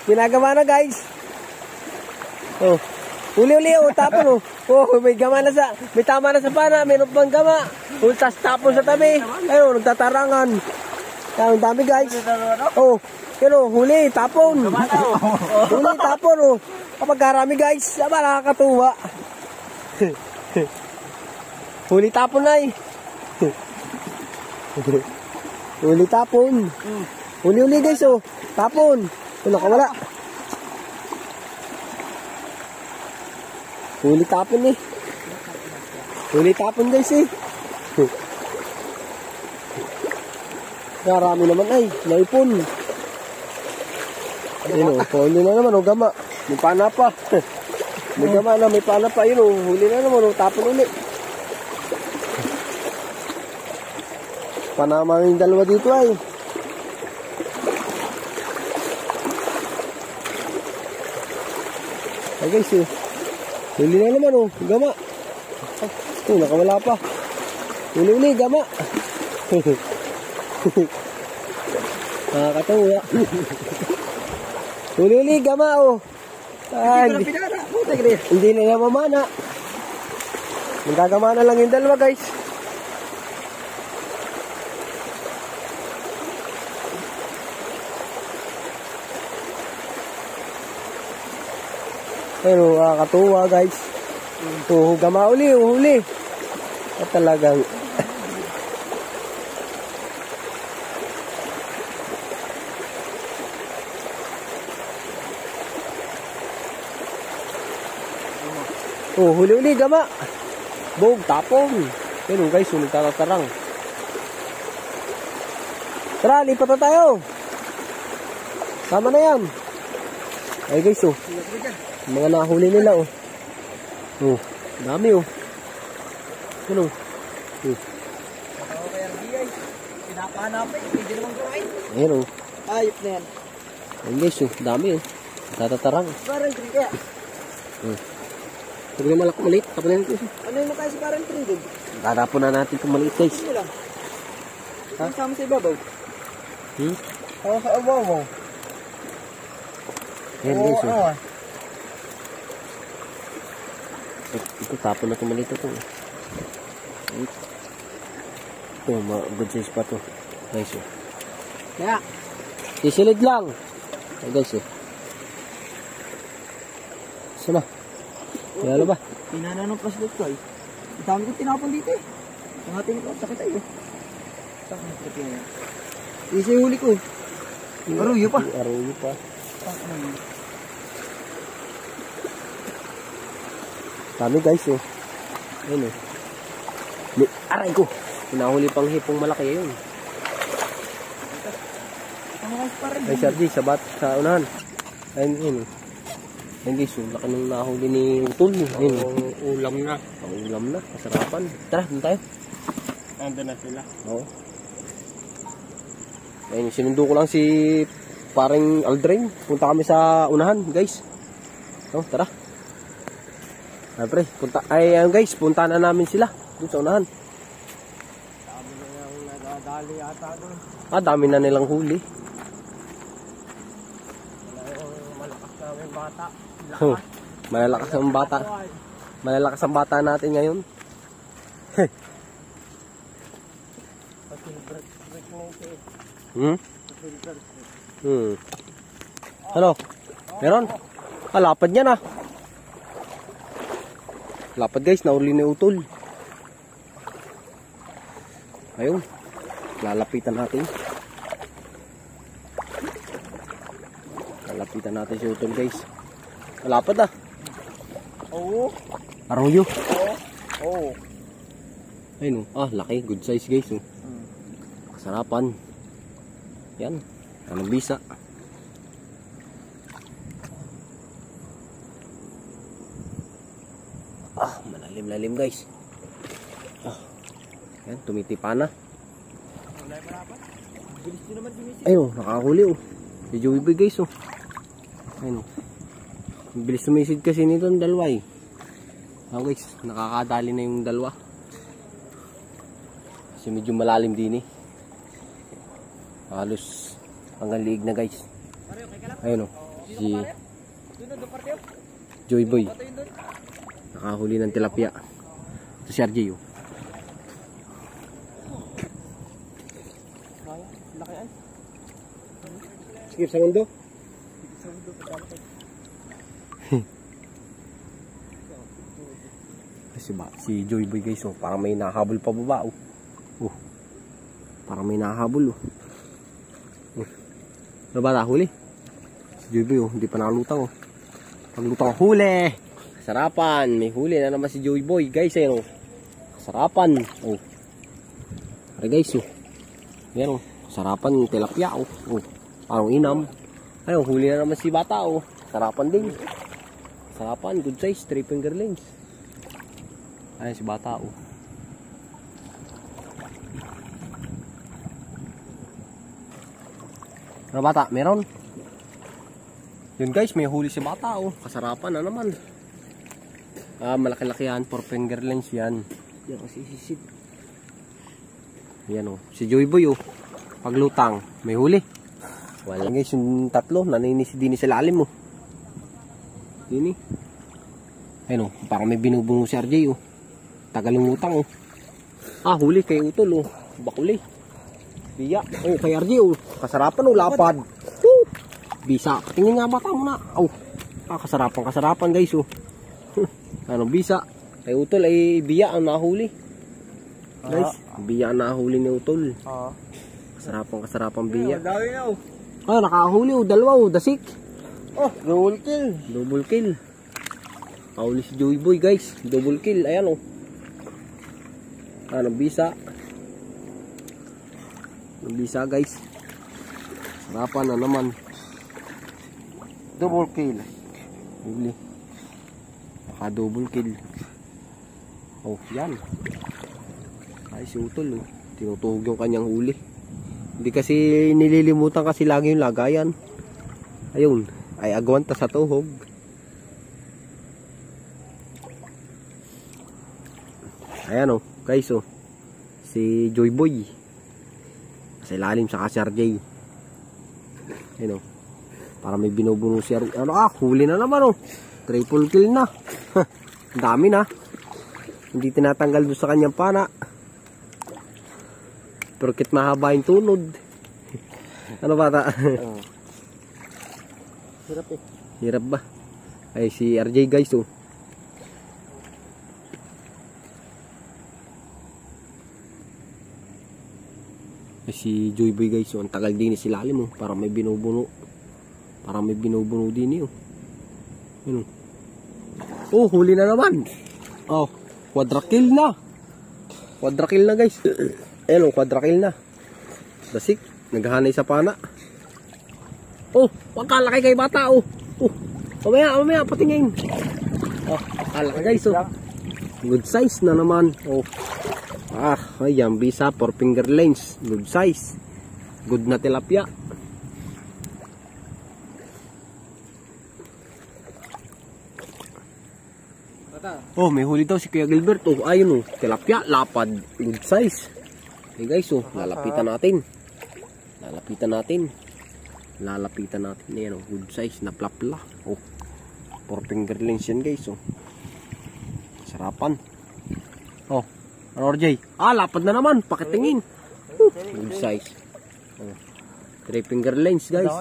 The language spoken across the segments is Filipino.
Ginagawa na guys. Oh. Uli-uli oh, tapon oh. Oh, may gama na may tama na sa pana, mayroon pang gama. Oh, tas tapon sa tabi. Ayun, nagtatarangan. Ang dami guys. Oh, yun oh, huli, tapon. Huli, tapon oh. Kapag karami guys, nakakatuwa. Huli tapon na eh. Huli tapon. Huli-uli guys oh, tapon. Ito nakawala. Huli tapon eh. Huli tapon guys eh. Marami naman ay, naipon. Ayun o, huli na naman o, gama. May pana pa. May gama na, may pana pa. Ayun o, huli na naman o, tapon ulit. Panama yung dalawa dito ay. Ay guys eh. Huli na naman o, gama. Oh, nakawala pa. Huli-uli, gama. Nakakatawa. Huli-uli, gama o. Hindi na namamana. Magagama na lang yung dalawa guys. Pero nakakatuwa guys. Gama uli, huli. At talagang huli-uli, gama. Bog, tapong. Pero guys, nagtatarang. Tara, lipat na tayo. Sama na yan. Ay guys, mga nahuli nila, dami, Ano? Pinapahanapin, hindi naman kumain. Ayun, Ayop na yan. Ayun guys, dami, Tatatarang. Parang tree kaya. Huwag na malak maliit. Tapunin natin. Ano yung kaya si parang tree doon? Tatapon na natin itong maliit guys. Ano lang? Kasama sa ibabaw? Kasama sa ibabaw? Ayan guys, Ito, tapon na itong maliit ito. Ito, good size pa ito. Guys, Kaya? Sisilid lang. Ay guys, Sana? Kaya ba? Pinana ng plastic ko eh. Ang dami ko tinapon dito eh. Ang ating ito, sakit tayo. Sakit yan. Isa yung huli ko. Aruyo pa. Aruyo pa. Dami guys Ayun aray ko. Pinahuli pang hipong malaki yun. Ay Sergi, sa unahan. Ayun. Ayun guys, laki nung nahuli ni Utol. Ayun. Ulam na. Ulam na, kasarapan. Tara, dun tayo. Nandun na sila. Oo. Ayun, sinundo ko lang si paring Aldrin. Punta kami sa unahan guys. Tara. Pre, guys, punta na namin sila doon sa unahan. Dami na yung nagadali ata doon. Dami na nilang huli. Malakas na yung bata. Malalakas ang bata. Malalakas ang bata natin ngayon. Ano? Meron? Lapad niya na. Lapad guys, nauli ni Utol. Ayun. Lalapitan natin. Lalapitan natin si Utol guys. Lapad Oo. Arroyo. Oo. Ayun laki. Good size guys Kasarapan. Yan. Anong bisa. Malalim guys. Yan, tumitipa na. Ayun, nakahuli Si Joey Boy guys Ayun. Bilis sumisid kasi nito ang dalawa guys, nakakadali na yung dalawa. Kasi medyo malalim din Halos hanggang liig na guys. Ayun Si Joy Boy. Nakahuli ng tilapia. Ito si RJ. Oh. Skip sa mundo. Si Joy Boy guys, oh, parang may nahabol pa baba. Oh. Oh. Parang may nahabol. Oh. Oh. Ano ba nahuli? Si Joy Boy, oh, hindi pa nakalutang. Oh. Paglutang huli. Sarapan, may huli na naman si Joy Boy guys. Ayun, oh. Sarapan. Oh. Pare guys, oh. Yan, oh. Sarapan, tilapia. Oh. Oh. Parang inam. Ayun, huli na naman si bata. Oh. Sarapan din. Sarapan, good size, 3 fingerlings. Ayan si bata. Oh. Ano bata? Meron? Yun guys, may huli si bata. Oh. Kasarapan na naman. Malaki-laki yan, 4 fingerlings yan. Yan kasi sisid. Yan, oh. Si Joy Boy, oh. Paglutang, may huli. Wala guys, yung tatlo, naninis din sa lalim. Oh. Dini. Ayun, oh. Parang may binubungo si RJ. Oh. Tagal ng utang. Oh. Huli kay Utol. Oh. Bakuli. Biya. Oh, kay RJ. Oh. Kasarapan. Oh, lapad. Woo! Bisa. Tingin nga bata mo na. Oh. Kasarapan guys. Oh. Ano, bisa. Kay Utol ay biya ang nahuli. Guys, biya ang nahuli ni Utol. Kasarapan biya. Dami na. Nakahuli. Oh, dalawa. Oh, dasik. Oh, double kill. Double kill. Kahuli si Joy Boy guys. Double kill. Ayan, oh. Bisa. Bisa guys. Sarapan na naman. Double kill. Huli. Double kill. Oh, yan. Ay, si Utol. Oh. Tinutuhog yung kanyang huli. Hindi kasi nililimutan kasi lagi yung lagayan. Ayun. Ay agwanta sa tuhog. Ayan, oh. Guys, oh. Si Joy Boy. Sa ilalim sa si RJ. Ayan, oh. Para may binubuno si RJ. Huli na naman, oh. Triple kill na. Dami na. Hindi tinatanggal doon sa kanyang pana. Porket mahaba yung tunod. Ano bata? Hirap eh. Hirap ba? Ay si RJ guys, oh. Si Joy Boy guys, oh, ang tagal din si lalim, oh. Para may binubuno. Para may binubuno din, oh. Yun, oh. Oh, huli na naman. Oh, quadra kill na. Quadra kill na guys. Ayun, oh, quadra kill na. Dasik, naghahanay sa pana. Oh, wag kalaki kay bata, oh. Oh, mamaya patingin. Oh, kalaki guys, oh. Good size na naman. Oh. Ayan, bisa, 4 fingerlings. Good size. Good na tilapia. Oh, may huli daw si Kuya Gilbert. Oh, ayun, oh. Tilapia, lapad. Good size. Okay guys, oh. Lalapitan natin. Ayan, oh. Good size na plapla. Oh. 4 fingerlings yan guys, oh. Sarapan. Oh. Ano RJ? Lapad na naman. Pakitingin. Good size. Oh. 3 fingerlings guys.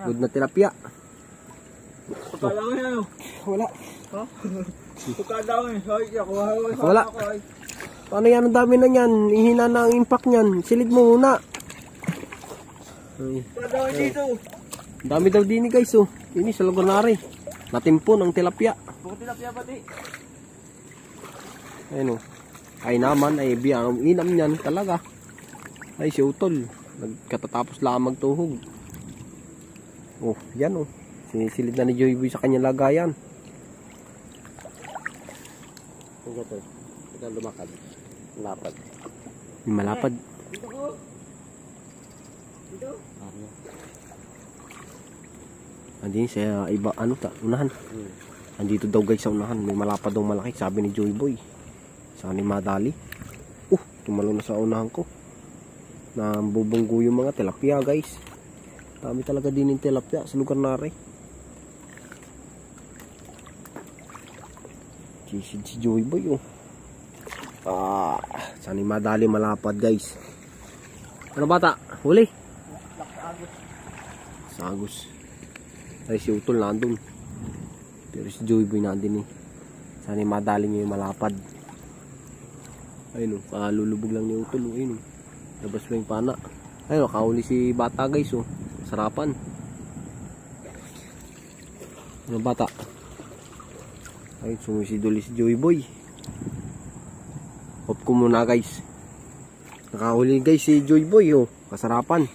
Good na tilapia. Wala. Wala. Paano yan? Ang dami na yan. Ihina na ang impact niyan. Silid mo muna. Ang dami daw din guys. Oh. Ini sa lagunari. Natimpon ang tilapia. Tilapia pati. Ayun, oh. Ay naman, ay biyang inam niyan talaga. Ay si Utol, nagkatatapos lang magtuhog. Oh, yan, oh. Sinisilid na ni Joy Boy sa kanyang lagayan. Ang gato, ito lumakad. Lapad. Yung malapad. Dito ko. Dito. Andin sa iba, unahan. Andito daw guys sa unahan, may malapad daw malaki, sabi ni Joy Boy. Saan ni madali? Tumalo na sa unahan ko. Nambubunggo yung mga tilapia guys. Dami talaga din yung tilapia sa lugar na rin. Sisid si Joy Boy oh. Saan yung madali malapad guys. Ano bata? Huli? Sagos. Ay si Utol nandun. Pero si Joy Boy nandun eh. Saan yung madali niya yung malapad. Ayun oh, lulubog lang ni Utol oh. Ayun oh. Labas pa yung pana. Ayun oh, kahuli si bata guys oh. Sarapan. Ano bata? Ayun, sumisiduli si Joy Boy. Off ko muna guys. Nakahuli guys si Joy Boy oh. Kasarapan.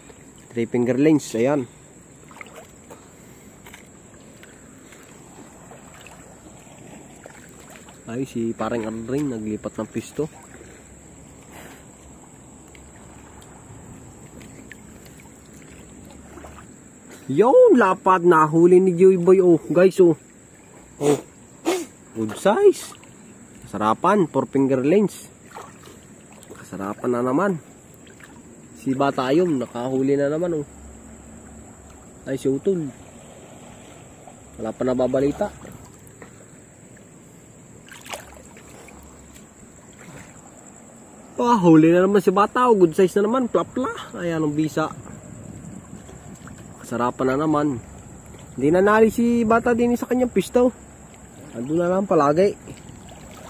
3 finger lens. Ayan. Ay si parang Arring naglipat ng pisto. Yung lapad nahuli ni Joy Boy oh guys oh. Oh. Good size. Kasarapan 4 finger lens. Kasarapan na naman. Si bata ayom nakahuli na naman oh. Ay si Utol. Wala pa nababalita. Huli na naman si bata oh. Good size na naman. Plapla. Ayan ang bisa. Kasarapan na naman. Hindi na nali si bata din sa kanyang pisto. Andun na lang palagi.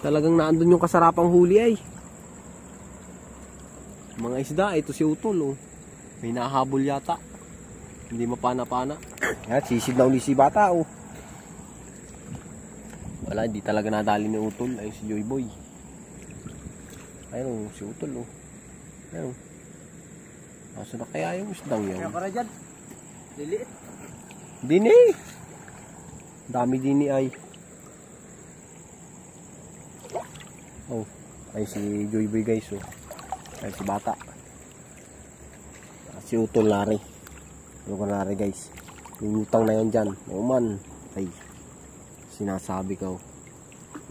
Talagang naandun yung kasarapang huli ay. Mga isda, ito si Utol oh. May nahabol yata. Hindi mapana-pana. Yan, sisid na uli si bata oh. Wala, hindi talaga nadali ni Utol. Ayun si Joy Boy. Ayun oh, si Utol oh. Ayun. Aso na kaya yung isdang yan? Kaya para dyan. Liliit. Dini. Dami dini ay. Oh, ay si Joy Boy guys oh. Ay si bata. Si Utol nari. Ano ko nari guys. Yung utang na yan dyan. Uman. Ay. Sinasabi ko.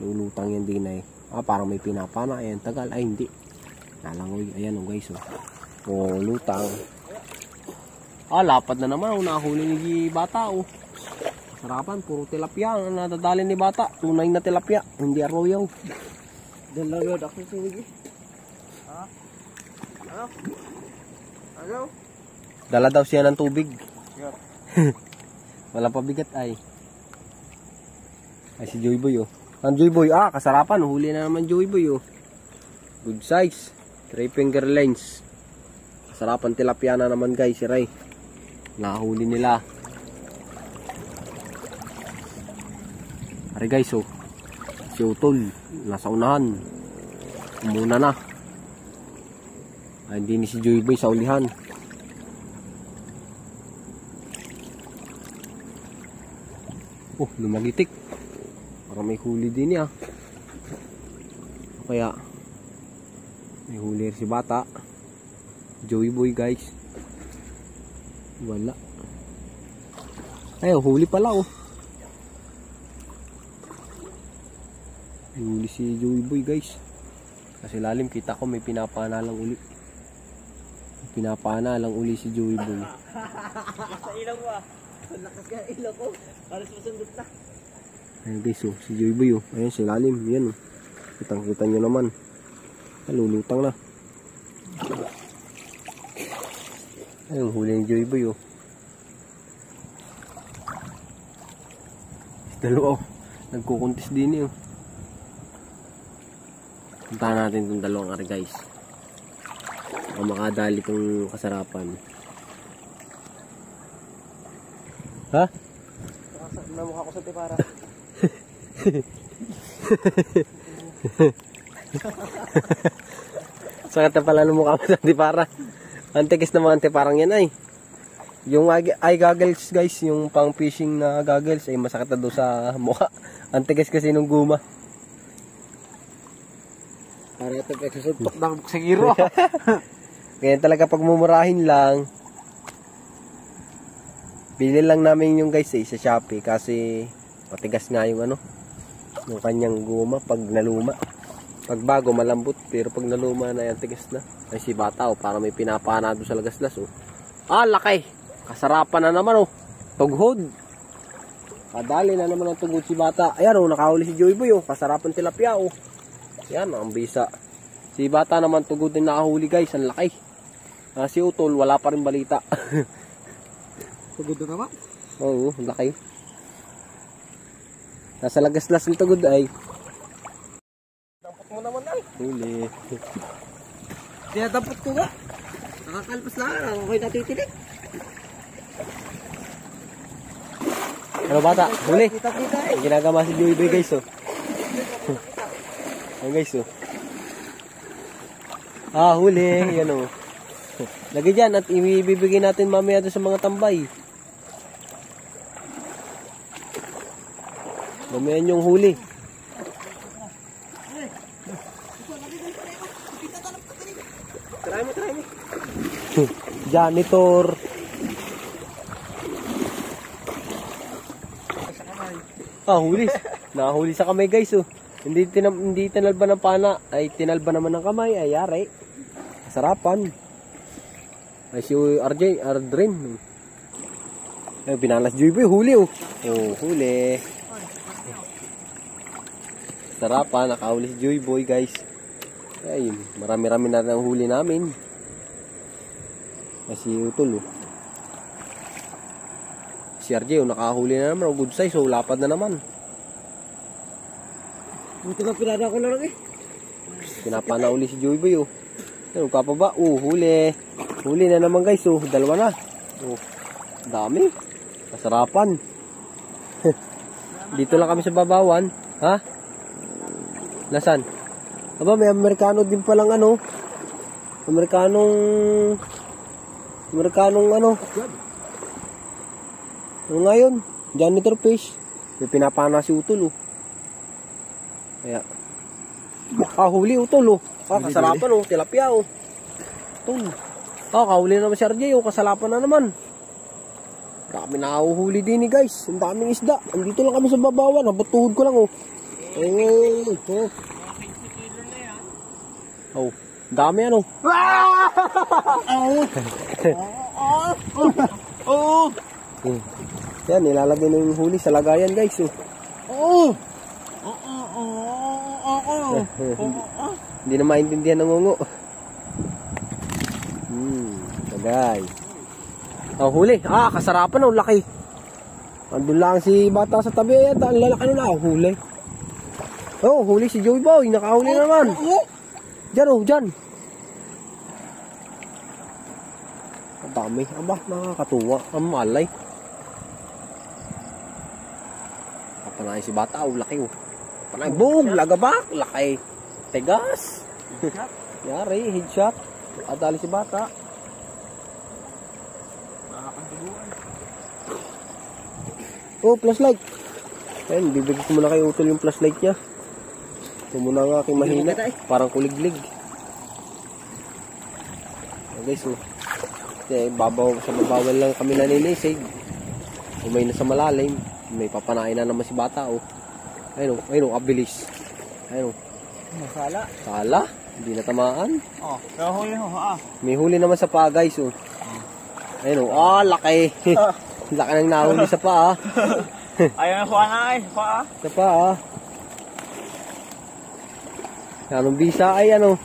Lulutang yan din ay. Parang may pinapana. Ayan tagal. Ay hindi. Nalangoy. Ayan oh guys oh. Oh lutang. Lapad na naman oh. Nahuli ni bata oh. Sarapan. Puro tilapia. Ang nadadali ni bata. Tunay na tilapia. Hindi arroyo. Dalawa ako sa wigi. Ha? Ano? Ano? Dala daw siya ng tubig. Yeah. Wala pa bigat ay. Ay si Joy Boy oh. Ang Joy Boy kasarapan. Huli na naman Joy Boy oh. Good size. 3 finger lens. Kasarapan tilapia na naman guys. Si Ray. Nahuli nila. Ari guys oh. Si Utol. Nasa unahan. Muna na. Ay, hindi ni si Joy Boy sa ulihan. Oh, lumagitik. Parang may huli din niya. Kaya may huli si bata. Joy Boy guys. Wala. Ay, huli pala oh. May huli si Joy Boy guys. Kasi lalim kita ko may pinapana lang uli. Pinapana lang uli si Joy Boy. Sa ilaw mo ah. Lakas ka ilaw ko. Halos masundot na. Ayun guys oh, si Joy Boy oh. Ayun si lalim, yan oh. Kitang-kita nyo naman. Lulutang na. Ayun huli ni Joy Boy oh. Dalawa oh. Nagkukuntis din eh oh. Puntahan natin itong dalawang ari guys. Baka makadali itong kasarapan. Ha? Namukha ko sa tipara. Sakit na pala ng mukha mo sa antipara. Antikis naman antiparang yan ay. Yung eye goggles guys, yung pang fishing na goggles ay masakit na doon sa mukha. Antikis kasi nung guma. Para ito pagsusuntok ng sa giro. Ganyan talaga pag mumurahin lang. Bili lang namin yung guys sa Shopee kasi matigas nga yung ano, yung kanyang guma pag naluma. Pag bago malambot pero pag naluma na yan tigas na. Ay si bata oh, para may pinapana doon sa lagaslas oh. Laki. Kasarapan na naman oh. Tughod. Kadali na naman ang tugod si Bata. Ayan o, nakahuli si Joy Boy o. Kasarapan tilapia o. Ayan, ang bisa. Si Bata naman tugod din nakahuli guys. Ang laki. Si Utol, wala pa rin balita. Tugod na naman. Oo, ang laki. Nasa lagaslas ng tugod ay. Dampot mo naman ay. Huli. Dampot ko nga. Nakakalpas na. Ako'y natitinig. Ano Bata? Huli. Kita-kita eh. Ang ginagama si Joy Boy guys oh. Ayan guys oh. Huli. Yan oh. Lagay dyan at ibibigay natin mamaya doon sa mga tambay. Mamaya yung huli. Try mo. Janitor. Huli. Nahuli sa kamay guys oh. Hindi tinalba ng pana, ay tinalba naman ng kamay, ay yari. Sarapan. Ay si Ardrin. Ay binalas Joy Boy, huli oh. Oh, huli. Sarapan, nakahuli si Joy Boy guys. Ay, marami-rami na rin ang huli namin. Ay si Utol oh. Si RJ oh, nakahuli na naman, good size oh, lapad na naman. Buti na pinada ko na lang eh. Pinapana uli si Joy Boy oh. Ano pa ba? Huli. Huli na naman guys oh, dalawa na. Oh, dami. Kasarapan. Dito lang kami sa Babawan. Ha? Nasaan? Aba, may Amerikano din palang ano. Amerikanong ano. Ano nga yun? Janitor fish. May pinapana si Utol oh. Kaya. Huli Utol oh. Kasarapan oh. Tilapia oh. Utol. Kahuli naman si RJ oh. Kasalapan na naman. Dami na huli din eh guys. Ang daming isda. Andito lang kami sa Babawan. Abot tuhod ko lang oh. Oh, dami ano. Yan, nilalagay na yung huli sa lagayan guys oh. Hindi na maintindihan ng ngungo. Tagay. Huli. Kasarapan oh, laki. Andun lang si Bata sa tabi. Ayan, ang lalaki na huli. Oh, huli si Joy Boy. Nakahuli naman. Diyan oh, dyan. Ang dami. Aba, nakakatuwa. Ang malay. Kapanay si Bata oh, laki oh. Panay, boom, lagabak, laki. Tegas. Yari, headshot. Adali si Bata. Oh, flashlight. Ayun, bibigyan ko muna kay Utol yung flashlight niya. Ito muna nga aking mahina. Parang kuliglig. Okay, so. Sa babawal lang kami naninisig. Umay na sa malalim. May papanain na naman si Bata, oh. Ayun, abilis. Ayun. Sala. Hindi na tamaan. Oh, huli ho, May huli naman sa paa, guys, oh. Ayun, laki. Laki nang nahuli sa paa. Ayaw na kuha na eh, paa. Sa paa. Anong bisa ay ano?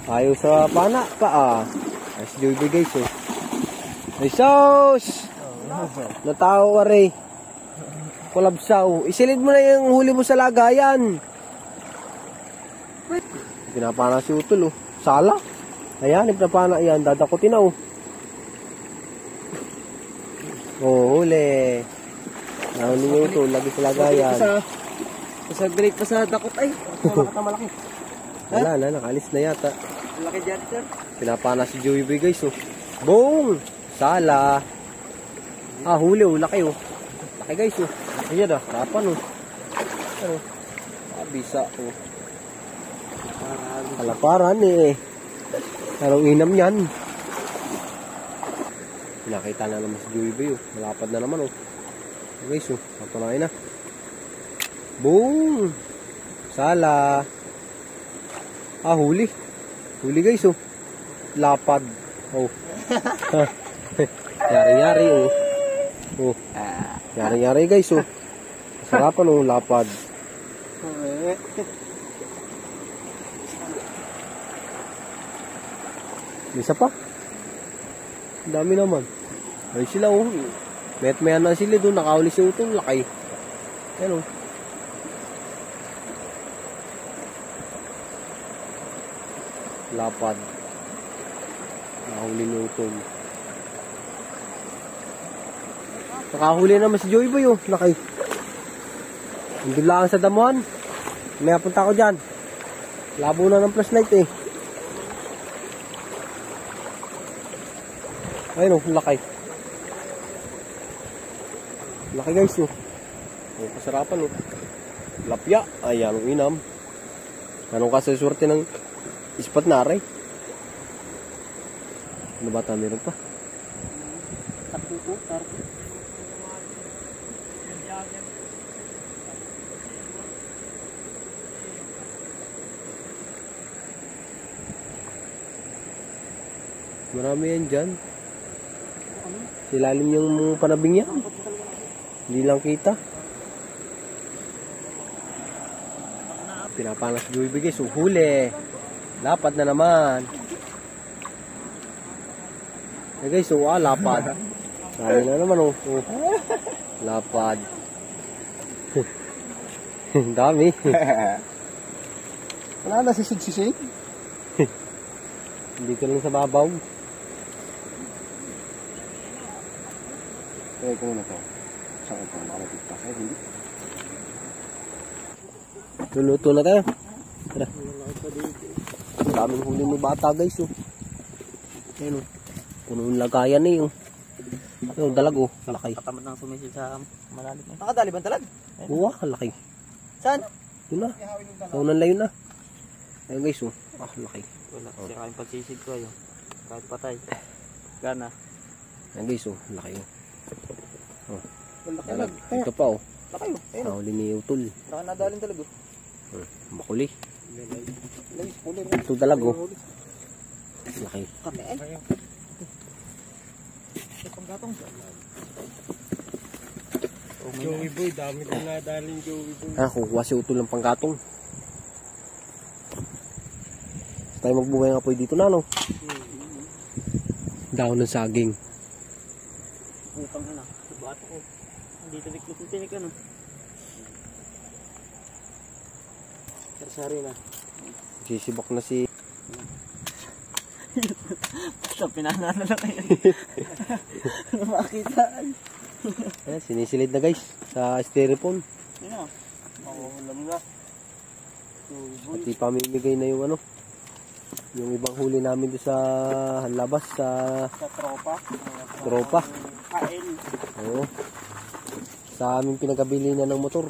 Ayaw sa pana, paa. Ay, si Joy Boy, guys, oh. Ay, sauce! Natao ka rin. Kulabsaw. Isilid mo na yung huli mo sa lagayan. Pinapana si Utol, oh. Sala. Ayan, pinapana yan. Dadakutin na, oh. Oh, huli. Nahuli niyo Utol. Lagi sa lagayan. Sa great pa sa dakot ay. Malaki. Wala na, nakalis na yata. Malaki dyan, sir. Pinapana si Joey Boy, guys, oh. Boom! Sala. Huli, oh. Laki, oh. Laki, guys, oh. Ayan, ah. Rapan, oh. Ano? Bisa, oh. Kalaparan, eh. Anong inam yan? Pinakita na naman si Joey Boy, oh. Malapad na naman, oh. Guys, oh. Papanayin na. Boom! Sala. Huli. Huli, guys, oh. Lapad. Oh. Yari-yari, oh. Oh. Yari-yari guys, oh. Sarapan, oh, lapad. Isa pa. Ang dami naman. Ay sila, oh. Met-mayan na sila doon. Nakahuli si Utol. Laki. Ayan, oh. Lapad. Nakahuli ni Utol. Nakahuli naman si Joey Boy, oh. Laki. Hindi lang sa damuhan. May punta ko dyan. Labo na ng flashlight, eh. Ayun, oh. Laki. Laki guys, oh. Ang kasarapan, oh. Lapya. Ayan, ang inam. Anong kasaswerte ng ispat na aray? Ano ba tayo meron pa? Takbo po, tarpo. Marami yan dyan. Silalim yung panabing yan. Hindi lang kita. Pinapanas si Joey guys. Huli. Lapad na naman. Eh guys, lapad. Sabi na naman, oh. Lapad. Dami. Wala na sisig-sisig. Hindi ka lang sa babaw. Kaya ko na to. Saan ito? Malapit pa. Ay, hindi. Luluto na tayo. Tara. Ang daming huli ni bata guys, oh. Ayun, oh. Puno yung lagayan eh, oh. Yung dalag, oh. Laki. Katamad nang sumisid sa malalim. Nakadali ba talag? Oo, laki. Saan? Yun na. Taunan layo na. Ayun guys, oh. Laki. Wala kasi kayong pagsisid ko yun. Kahit patay. Gana. Ayun guys, oh. Laki, oh. Oh. Dalag. Ito pa, oh. Laki yun. Ayun. Nahuli ni Utol. Nakadalin talaga. Makuli. Lagi sa kulir. Ito dalag, oh. Laki. Kami ay. Panggatong. Joey Boy, dami na nadaling Joey Boy. Kukuha si Utol ng panggatong. Tayo magbuhay nga po dito na, no? Dahon ng saging. Putang ina. Bato ko. Dito tinik ano. Sari na. Sisibak na si... Sa pinanalo na kayo. Makitaan. Ayan, sinisilid na guys. Sa styrofoam. Yun o. Makuhulam na. Pati pamimigay na yung ano. Yung ibang huli namin doon sa labas. Sa tropa. tropa. Kain. Oo. Sa aming pinagabili na ng motor.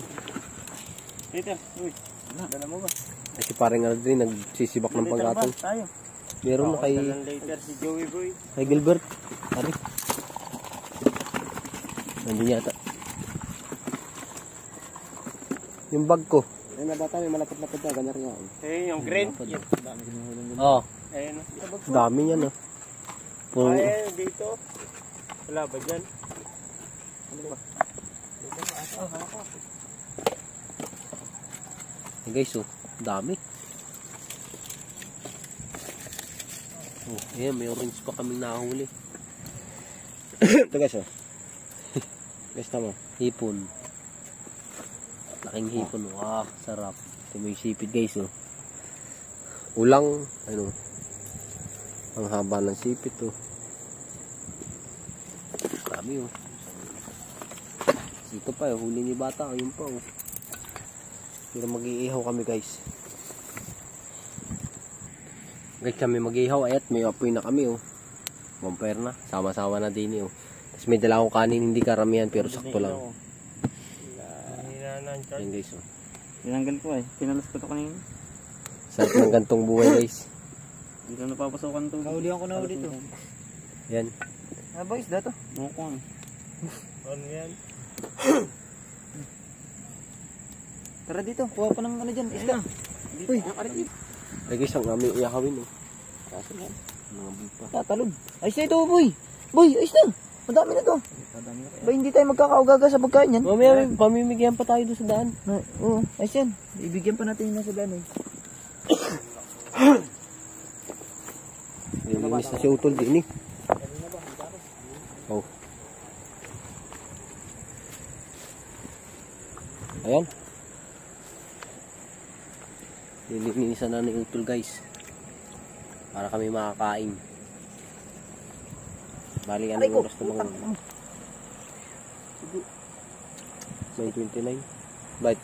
Peter, uy. Dala mo ba? Kasi parang ano din, nagsisibak ng panggatong. Tayo. Meron na kay... Later si Joey Boy. Kay Gilbert. Ari. Nandun yata. Yung bag ko. Ayun na bata, may malapit-lapit na. Ganyan rin yan. Eh, yung green. Dami kinuhulong din. Oo. Ayun. Dami yan, ah. Puro... Ayun, dito. Wala ba dyan? Ano ba? Hey guys, oh. Dami. Oh, ayan, may orange pa kaming nahuli. Ito guys, oh. Guys, tama. Hipon. Laking hipon, oh. Ah, sarap. Ito may sipit guys, oh. Ulang, ano. Ang haba ng sipit, oh. Dami, oh. Ito pa, huli ni bata, oh. Yun pa, oh. Pero mag-iihaw kami guys. Guys, kami mag-iihaw at may apoy na kami, oh. Bumper na, sama-sama na din, oh. Tapos may dala akong kanin, hindi karamihan pero sakto lang. Yan guys, oh. Tinanggal ko eh. Pinalas ko ito kanina. Sarap ng gantong buhay guys. Dito napapasokan ito. Kaulihan ko na ulit ito. Yan. Ah, boys, dato. Mukha. Ano yan? Tara dito, kuha pa ng ano dyan, isla. Uy, Ay guys, ang aming iahawin, oh. Kaso yan. Mga pa. tatalon. Ayos na ito, boy. Boy, ayos na. Madami na to. Ba hindi tayo magkakaugaga sa pagkain yan? Mamaya pamimigyan pa tayo doon sa daan. Oo, ayos yan. Ibigyan pa natin yung nasa daan eh. Nilinis na si Utol din eh. Oh. Ayan. Nilinisan na ni Utol guys. Para kami makakain. Bali anong oras na bang? May 29. Ba't?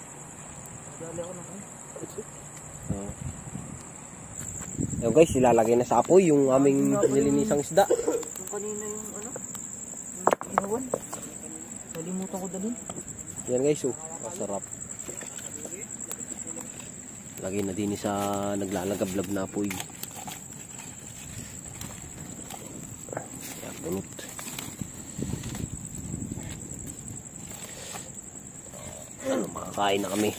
Ayan guys, ilalagay na sa apoy yung aming nilinisang isda. Yung kanina yung ano? Yung ihawan. Nalimutan ko dalhin. Yan guys, oh, masarap. Lagay na din sa naglalagablab na apoy. Yan, bunot. Ano, makakain na kami.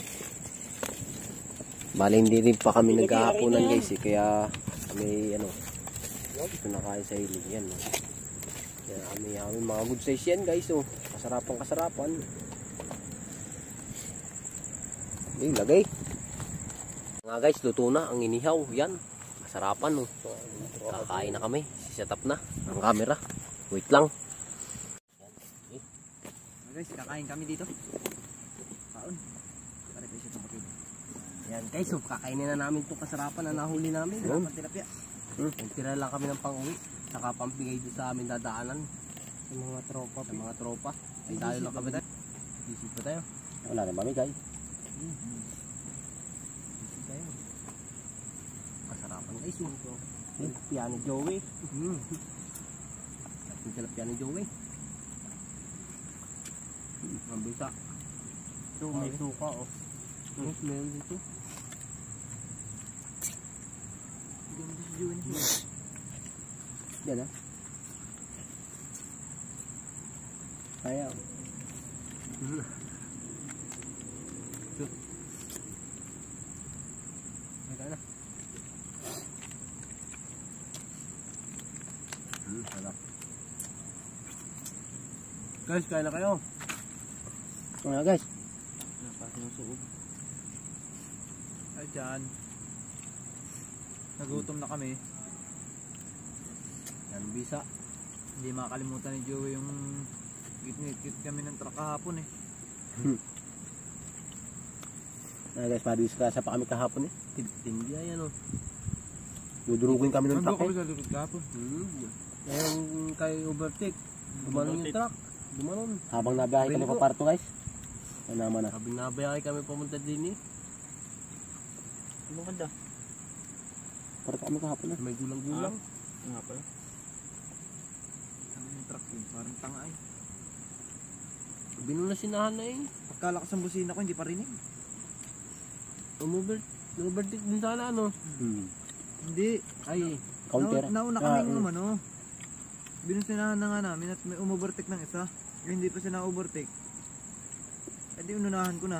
Bali hindi rin pa kami naghahaponan guys eh, kaya kami ano, ito na kain sa hilig yan. No? Yan kami mga good size yan guys, oh. Kasarapan. Lagay. Mga guys, luto na ang inihaw. Yan. Masarapan, oh. Kakain na kami. Siset up na ang camera. Wait lang. Guys, kakain kami dito. Kaon. Para tayo sa kapatid. Yan guys, so kakainin na namin itong kasarapan na nahuli namin. Tilapia. Tira lang kami ng pang-uwi. Saka pampigay doon sa amin dadaanan. Sa mga tropa. Ay tayo lang kami tayo. Visit pa tayo. Wala na mamigay. Kasarapan guys yun. Tilapia ni Joey. Tilapia ni Joey. Ang bisa. Ito may suka oh. Meron dito. Yan ah. Ayaw. Sarap. Guys, kain na kayo. Ano guys? Ay dyan. Nagutom na kami. Yan bisa. Hindi makakalimutan ni Joey yung git kami ng truck kahapon eh. Guys, padisgrasya pa kami kahapon eh. Tindi yan oh. Dudurugin kami ng truck eh. Sa likod kahapon. Ngayon kay overtake. Dumanon yung truck. Dumanon. Habang nabiyahe kami pa parto guys. Ano naman na. Habang nabiyahe kami pumunta din eh. Ano kanda? Parto kami kahapon eh. May gulang-gulang. Nga pala. Ang truck yun, parang tanga eh. Binuna sinahan na eh. Pagkalakas ang busina ko, hindi pa rinig. Overtake din sana ano. Hindi. Ay, counter. Nauna kaming ano. Binusinahan na nga namin at may umovertake ng isa. Hindi pa siya na-overtake. E di ununahan ko na.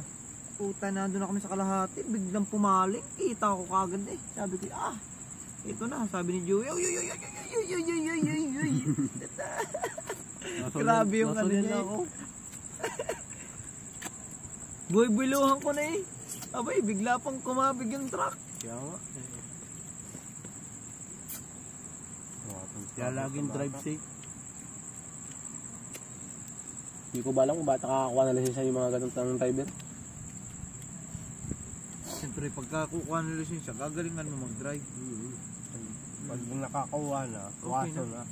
Puta, nandun na kami sa kalahati. Biglang pumaling. Kita ko kagad eh. Sabi ko, ito na. Sabi ni Joey, grabe yung ano niya ako. Buy-buyluhan ko na eh. Abay, bigla pang kumabig yung truck. Kaya nga. Kaya laging drive safe. Hindi ko ba alam kung bakit nakakakuha na lisensya yung mga ganun ng driver. Siyempre, pagka kukuha ng lisensya, gagalingan mo mag-drive. Pag nakakawa na, Okay waso na. na.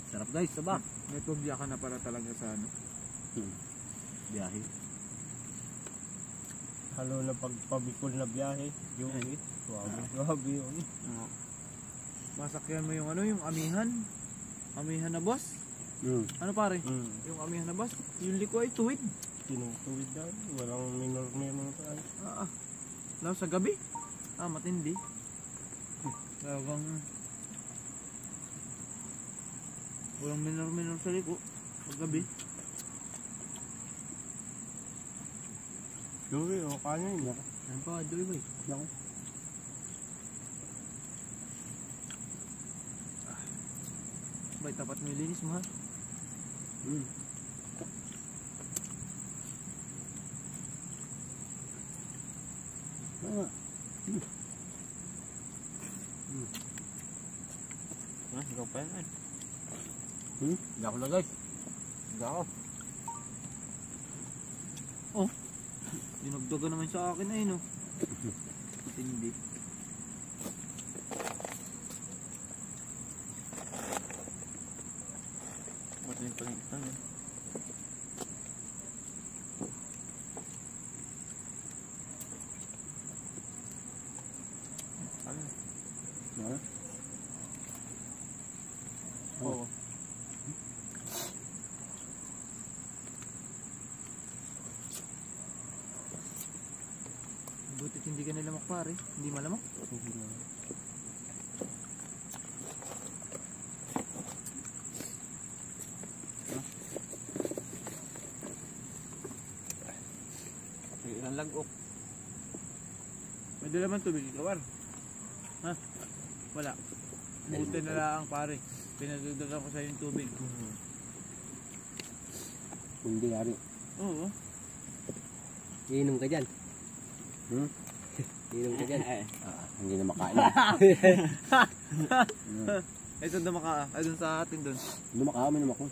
Sarap guys, sabak. May pabya ka na para talaga sa ano. Biyahe. Halo na pagpabikol na biyahe. Yung Grabe yun. Masakyan mo yung ano, yung amihan. Amihan na boss. Ano pare? Yung amihan na boss. Yung liko ay tuwid. Tinutuwid na. Walang minor tayo. Lalo sa gabi. Matindi. Talagang walang minor sa liko. Pag gabi. Joey, o kanin. Ano pa, Joey boy? Ako. Bay, tapat mo yung linis mo ha. Ikaw pa yan. Hindi ako na guys. Hindi ako. Dinagdagan naman sa akin ay no. Hindi. Mataling palitan eh. Ano? Oo. Butit hindi ka nilamak pare. Hindi malamak. Ilang lagok. May dalaman tubig ikawar. Ha? Wala. Buti na lang pare. Pinadagdagan ko sa yung tubig. Hindi yari. Oo. Iinom ka dyan. Iinom ka dyan. Hindi na makain. Ay, doon dumaka. Ay, doon sa atin doon. Lumaka, minum ako.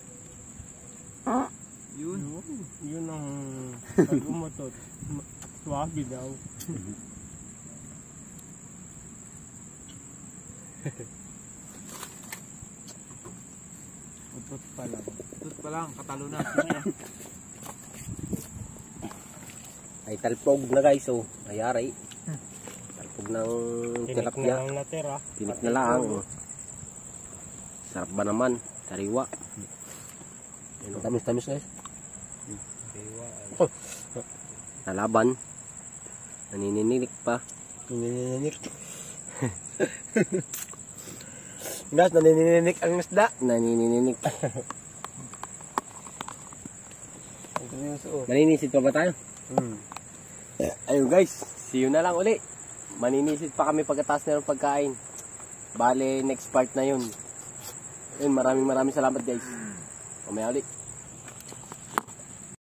Yun. Yun ang pag-umatot. Swabe daw. Utot pa lang. Doon pa lang, katalo na. Ay talpog na guys, oh. Ayari. Talpog ng Tinik na tilapia. lang natira. Tinik na lang. Oh. Sarap ba naman? Sariwa. Tamis-tamis guys. Nalaban. Nanininik pa. Nanininik. Guys, nanininik ang isda. Nanininik. Maninisid pa ba tayo? Ayun guys, see you na lang uli. Maninisid pa kami pagkatapos na ng pagkain. Bale, next part na yun. Ayun, maraming salamat guys. Mamaya uli.